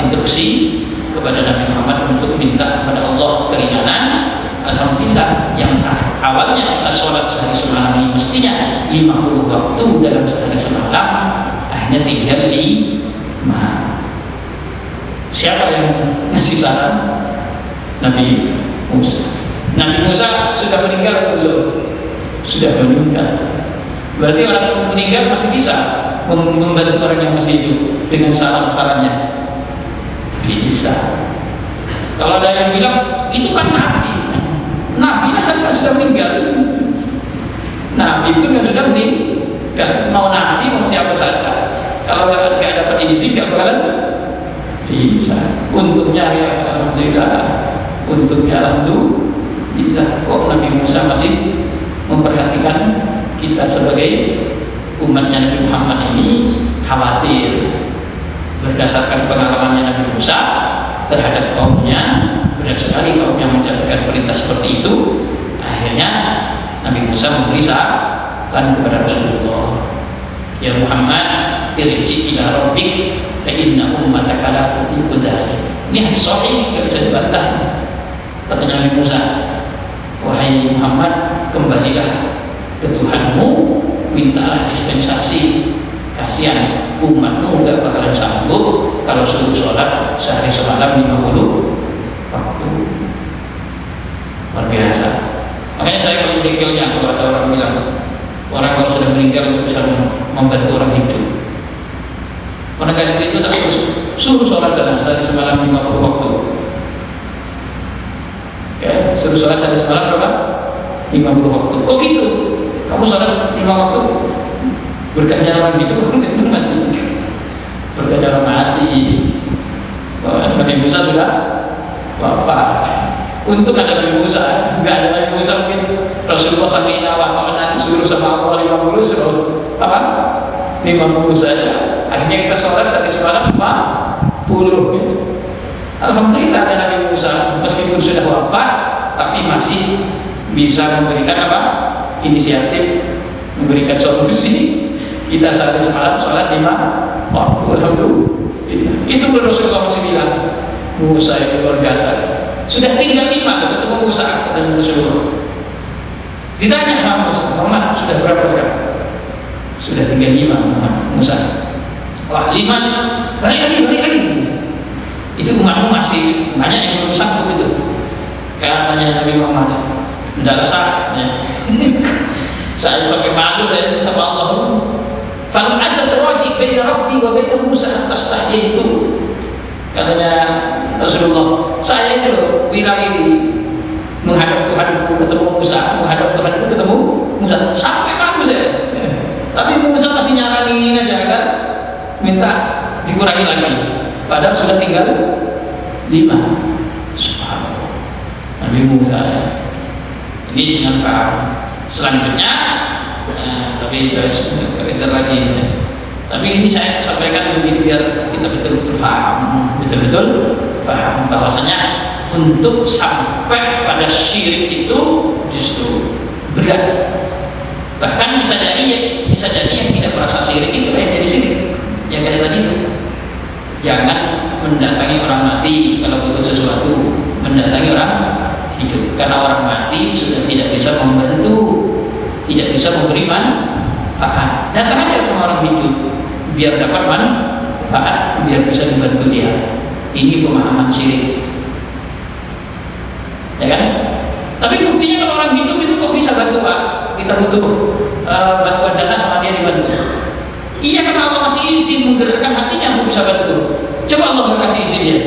instruksi kepada Nabi Muhammad untuk minta kepada Allah keringanan. Alhamdulillah, yang awalnya kita sholat sehari semalam ini mestinya 50 waktu dalam sehari semalam, akhirnya tinggal 5. Siapa yang ngasih saran? Nabi Musa. Nabi Musa sudah meninggal belum? Sudah meninggal. Berarti orang yang meninggal masih bisa membantu orang yang masih hidup dengan saran-sarannya. Bisa. Kalau ada yang bilang itu kan Nabi kan sudah meninggal. Nabi pun sudah meninggal. Mau Nabi mau siapa saja, kalau nggak dapat izin nggak bakalan bisa. Untungnya ya alhamdulillah. Kok Nabi Musa masih memperhatikan kita sebagai umatnya Nabi Muhammad ini. Khawatir berdasarkan pengalamannya Nabi Musa terhadap kaumnya, benar sekali kaumnya menjalankan perintah seperti itu. Akhirnya Nabi Musa memberi saran kepada Rasulullah, ya Muhammad, irji ila rabbik fa inna ummataka la tutiqu dzalik. Ini hadis sahih, tidak bisa dibantah. Katanya Nabi Musa, wahai Muhammad, kembalilah ke Tuhanmu, mintalah dispensasi. Kasihan umatmu gak bakalan sanggup kalau suruh sholat sehari semalam 50 waktu. Luar biasa. Makanya saya paling jengkelnya kalau ada orang bilang orang kalau sudah meninggal gak bisa membantu orang hidup. Orang kayak itu tak suruh sholat sehari semalam 50 waktu. Ya, suruh sholat sehari semalam berapa? 50 waktu. Kok gitu? Kamu sholat 5 waktu? Berkahnya orang hidup atau mati? Berkahnya orang mati. Nabi Musa sudah wafat. Untung ada Nabi Musa. Enggak ada Nabi Musa mungkin Rasulullah SAW nanti suruh sama Allah 50 suruh 50 saja. Akhirnya kita sholat sehari semalam 50. Alhamdulillah ada Nabi Musa, meskipun sudah wafat tapi masih bisa memberikan inisiatif, memberikan solusi. Kita sehari semalam sholat 5 waktu. Alhamdulillah. Itu Rasulullah masih bilang, Musa itu luar biasa. Sudah tinggal 5 ketemu Musa, kata Rasulullah. Ditanya sama Musa, Muhammad sudah berapa sekarang? Sudah tinggal 5 Musa. Wah 5, balik lagi. Itu umatmu masih banyak yang belum sanggup itu. Katanya Nabi Muhammad, tidak sah. Saya sampai malu saya sama Allah. Fal asad wajib baina rabbi wa baina Musa tastahyi itu. Katanya Rasulullah, saya itu loh wirawiri menghadap Tuhanku ketemu Musa, menghadap Tuhanku ketemu Musa, sampai malu saya. Tapi Musa masih nyaranin aja kan, minta dikurangi lagi. Padahal sudah tinggal 5. Subhanallah. Nabi Musa. Ini jangan paham. Selanjutnya tapi kejar lagi. Tapi ini saya sampaikan begini biar kita betul-betul paham bahwasanya untuk sampai pada syirik itu justru berat. Bahkan bisa jadi yang tidak merasa syirik itu yang jadi syirik. Yang kayak tadi itu, jangan mendatangi orang mati kalau butuh sesuatu, mendatangi orang hidup, karena orang mati sudah tidak bisa membantu, tidak bisa memberi manfaat. Datang aja sama orang hidup biar dapat manfaat, biar bisa dibantu dia. Ini pemahaman syirik, ya kan? Tapi buktinya kalau orang hidup itu kok bisa bantu Pak? Kita butuh bantuan dana sama dia dibantu. Iya, karena Allah masih izin menggerakkan hatinya untuk bisa bantu. Coba Allah nggak kasih izin ya.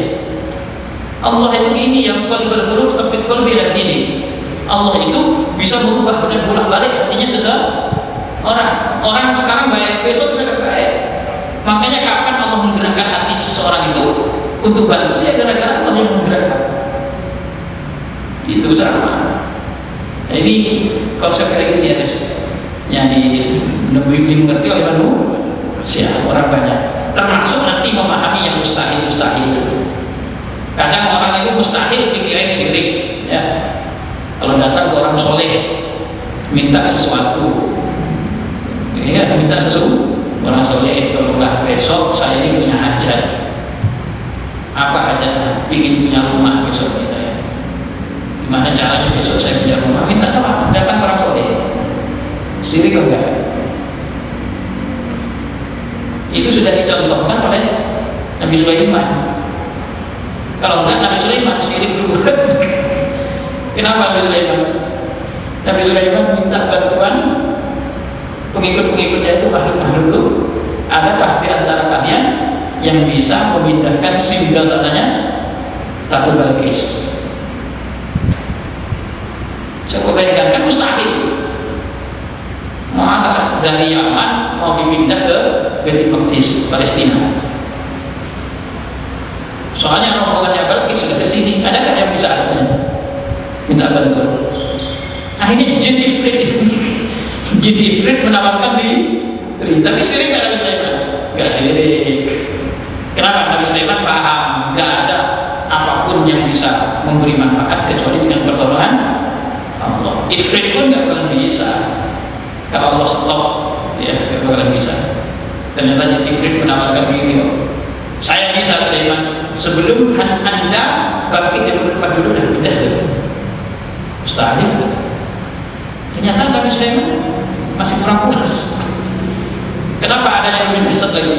Allah itu gini, yang qalbul qulub sabit qalbi ala dini. Allah itu bisa merubah dan bolak-balik hatinya seseorang. Orang sekarang baik, besok bisa baik. Makanya kapan Allah menggerakkan hati seseorang itu untuk bantu, ya gara-gara Allah yang menggerakkan. Itu sama. Nah, ini konsep kayak gini harus yang dimengerti oleh manusia, orang banyak. Termasuk nanti memahami yang mustahil. Kadang orang itu mustahil pikirin syirik, ya. Kalau datang ke orang soleh minta sesuatu, ya, minta sesuatu, orang soleh, tolonglah besok saya ini punya hajat, ingin punya rumah besok ya. Gimana caranya besok saya punya rumah? Minta sama datang orang soleh. Sirik atau enggak? Itu sudah dicontohkan oleh Nabi Sulaiman. Kalau enggak Nabi Sulaiman sirik dulu. Kenapa Nabi Sulaiman? Nabi Sulaiman minta bantuan pengikut-pengikutnya itu makhluk-makhluk itu. Adakah di antara kalian yang bisa memindahkan singgasananya Ratu Balkis? Coba bayangkan, kan mustahil. Masa dari Yaman mau dipindah ke Baitul Maqdis, Palestina. Soalnya rombongannya Balkis sudah ke sini, adakah yang bisa minta bantuan? Akhirnya jin Ifrit menawarkan diri, tapi sirik nggak Nabi Sulaiman? Nggak sirik. Kenapa? Nabi Sulaiman paham, nggak ada apapun yang bisa memberi manfaat kecuali dengan pertolongan Allah. Ifrit pun nggak bakalan bisa. Kalau Allah stop, ya nggak bakalan bisa. Ternyata jin Ifrit menawarkan diri. Saya bisa Sulaiman, sebelum Anda bangkit dari tempat dulu dah pindah dulu. Mustahil. Ternyata Nabi Sulaiman masih kurang puas. Kenapa ada yang lebih dahsyat lagi?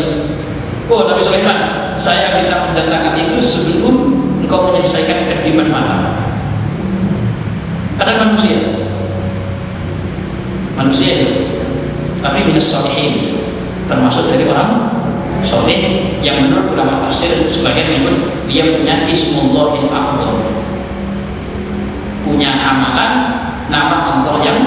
Oh Nabi Sulaiman, saya bisa mendatangkan itu sebelum engkau menyelesaikan kedipan mata. Ada manusia itu, tapi minas sholihin, termasuk dari orang soleh yang menurut ulama tafsir sebagian menyebut dia punya ismullahil a'zam, punya amalan nama Allah yang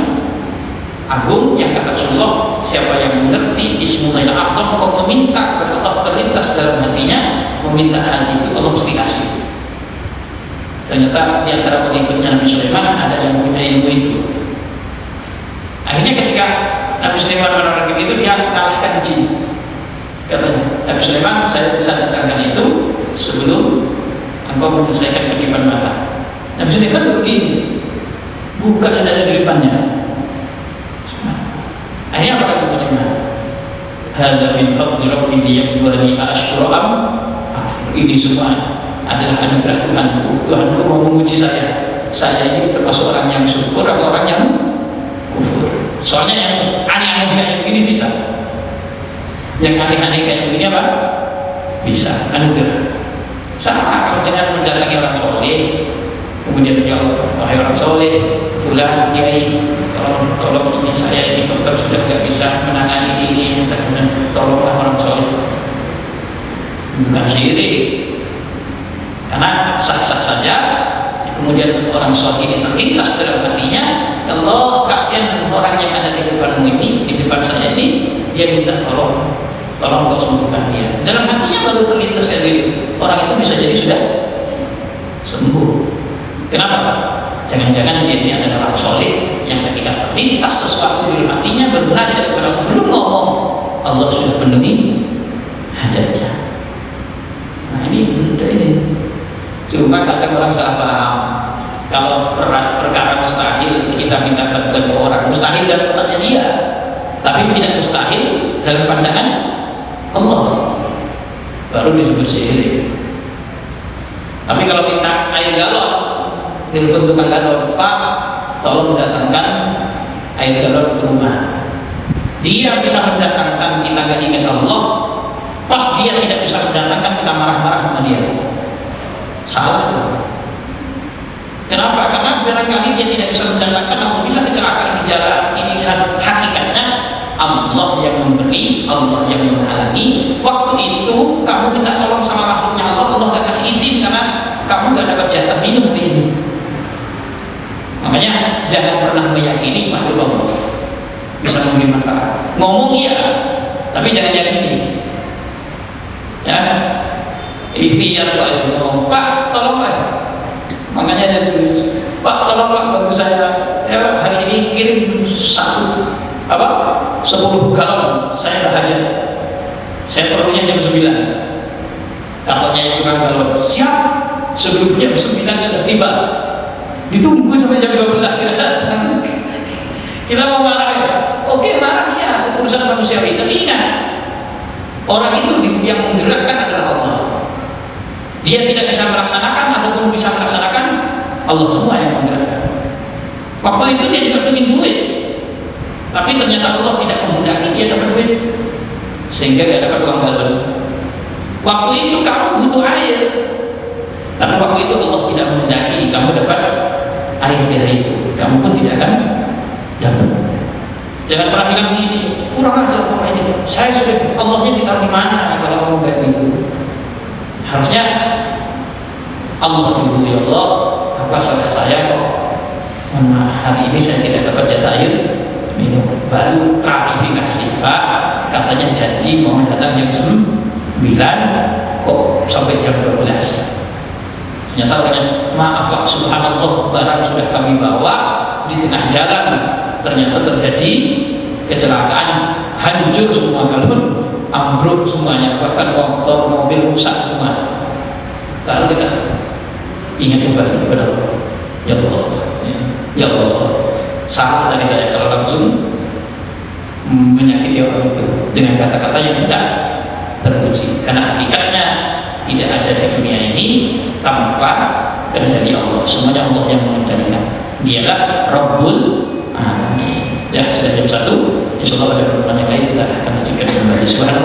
agung, yang kata Rasulullah, siapa yang mengerti ismullahil a'zam kok meminta kepada Allah terlintas dalam hatinya meminta hal itu, Allah mesti kasih. Ternyata di antara pengikutnya Nabi Sulaiman ada yang punya ilmu itu. Akhirnya ketika Nabi Sulaiman menawarkan itu, dia mengalahkan jin. Katanya, Nabi Sulaiman, saya bisa datangkan itu sebelum engkau menyelesaikan kedipan mata. Nabi Sulaiman begini, buka dan ada di depannya. Akhirnya apa kata Nabi Sulaiman? Hadza min fadli rabbi liyabluwani ashkuru am akfur. Ini semua adalah anugerah Tuhanku. Tuhanku mau menguji saya. Saya ini termasuk orang yang syukur atau orang yang kufur. Soalnya yang aneh-aneh kayak begini bisa. Yang aneh-aneh kayak begini apa? Bisa, anugerah. Sama kalau jangan mendatangi orang soleh, kemudian ya Allah, wahai orang soleh, fulan, kiai, tolong ini saya ini dokter sudah nggak bisa menangani ini, tolonglah orang soleh. Bukan syirik, karena sah-sah saja. Kemudian orang soleh ini terlintas dalam hatinya, Allah kasihan orang yang ada di depanmu ini, di depan saya ini, dia minta tolong kau sembuhkan dia. Dalam hatinya baru terlintas kayak gitu. Orang itu bisa jadi sudah sembuh. Kenapa? Jangan-jangan dia ini adalah orang soleh yang ketika terlintas sesuatu di dalam hatinya bermunajat kepada Allah, belum ngomong Allah sudah penuhi hajatnya. Nah ini cuma kadang orang salah paham. Kalau perkara mustahil kita minta bantuan ke orang, mustahil dalam otaknya dia, tapi tidak mustahil dalam pandangan Allah, baru disebut syirik. Tapi kalau minta air galon, telepon tukang galon, Pak, tolong datangkan air galon ke rumah. Dia bisa mendatangkan, kita gak ingat Allah. Pas dia tidak bisa mendatangkan, kita marah-marah sama dia. Salah. Kenapa? Karena barangkali dia tidak bisa mendatangkan, apabila kecelakaan di jalan ini hakikatnya Allah yang memberi, Allah yang menghalangi. Waktu itu kamu minta tolong sama makhluknya Allah, Allah gak kasih izin karena kamu gak dapat jatah minum hari ini. Makanya jangan pernah meyakini makhluk Allah bisa memberi manfaat. Ngomong iya, tapi jangan yakini. Ya, ikhtiar itu ngomong, Pak tolonglah. Makanya dia tulis, Pak tolonglah bantu saya. Ya hari ini kirim 10 galon, saya dah hajat, saya perlunya jam 9. Katanya yang tukang galon, siap, sebelum jam 9 sudah tiba. Ditunggu sampai jam 12 kita datang. Kita mau marah ya? Oke marah ya, urusan manusiawi. Tapi ingat, orang itu yang menggerakkan adalah Allah. Dia dia tidak bisa melaksanakan ataupun bisa melaksanakan, Allah semua yang menggerakkan. Waktu itu dia juga ingin duit, tapi ternyata Allah tidak menghendaki dia dapat duit, sehingga gak dapat uang galon. Waktu itu kamu butuh air, tapi waktu itu Allah tidak menghendaki kamu dapat air dari itu, kamu pun tidak akan dapat. Jangan pernah bilang begini, kurang ajar kok ini, saya sudah, Allahnya ditaruh di mana kalau mau kayak gitu. Harusnya Allah dulu, ya Allah, apa salah saya kok hari ini saya tidak dapat jatah air minum. Baru klarifikasi, Pak, katanya janji mau datang jam 9, kok sampai jam 12. Ternyata orangnya, maaf Pak, subhanallah, barang sudah kami bawa di tengah jalan, ternyata terjadi kecelakaan, hancur semua galon, ambruk semuanya, bahkan motor, mobil rusak semua. Lalu kita ingat kembali kepada Allah, ya Allah, ya Allah, salah dari saya kalau langsung menyakiti orang itu dengan kata-kata yang tidak terpuji, karena hakikatnya tidak ada di dunia ini tanpa kendali Allah. Semuanya Allah yang mengendalikan. Dialah Rabbul Alamin. Ya, sudah jam 1. Insyaallah pada pertemuan yang lain kita akan lanjutkan kembali. Subhanallah.